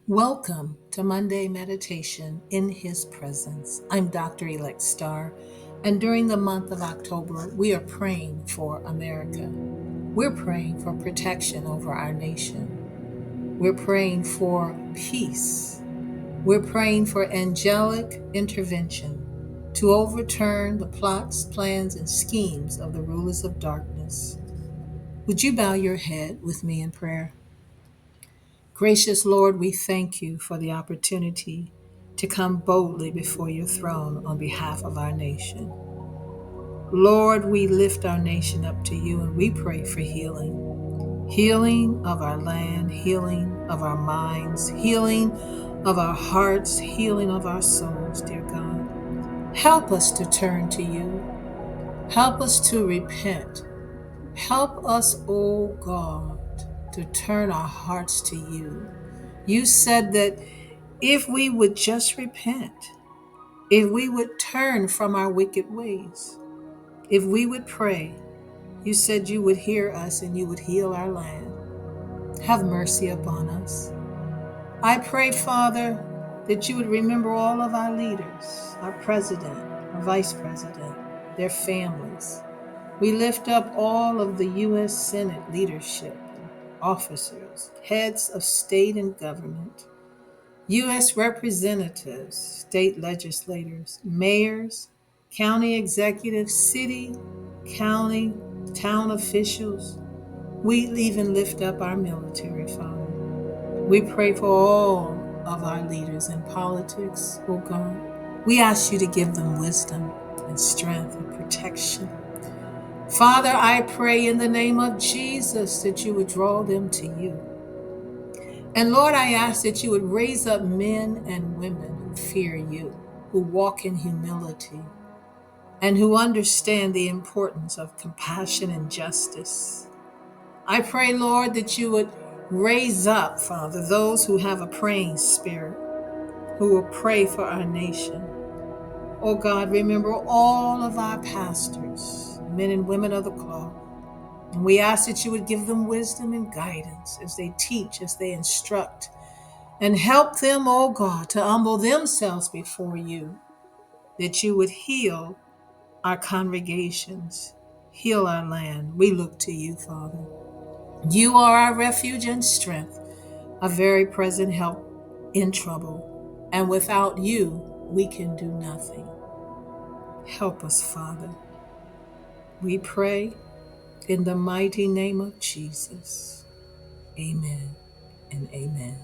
Welcome to Monday Meditation in His Presence. I'm Dr. Elect Star, and during the month of October, we are praying for America. We're praying for protection over our nation. We're praying for peace. We're praying for angelic intervention to overturn the plots, plans, and schemes of the rulers of darkness. Would you bow your head with me in prayer? Gracious Lord, we thank you for the opportunity to come boldly before your throne on behalf of our nation. Lord, we lift our nation up to you and we pray for healing. Healing of our land, healing of our minds, healing of our hearts, healing of our souls, dear God. Help us to turn to you. Help us to repent. Help us, O God, to turn our hearts to you. You said that if we would just repent, if we would turn from our wicked ways, if we would pray, you said you would hear us and you would heal our land. Have mercy upon us. I pray, Father, that you would remember all of our leaders, our president, our vice president, their families. We lift up all of the U.S. Senate leadership and officers, heads of state and government, U.S. representatives, state legislators, mayors, county executives, city, county, town officials. We even lift up our military, Father. We pray for all of our leaders in politics, oh God. We ask you to give them wisdom and strength and protection. Father, I pray in the name of Jesus that you would draw them to you. And Lord, I ask that you would raise up men and women who fear you, who walk in humility, and who understand the importance of compassion and justice. I pray, Lord, that you would raise up, Father, those who have a praying spirit, who will pray for our nation. Oh God, remember all of our pastors, men and women of the cloth. And we ask that you would give them wisdom and guidance as they teach, as they instruct, and help them, oh God, to humble themselves before you, that you would heal our congregations, heal our land. We look to you, Father. You are our refuge and strength, a very present help in trouble. And without you, we can do nothing. Help us, Father. We pray in the mighty name of Jesus. Amen and amen.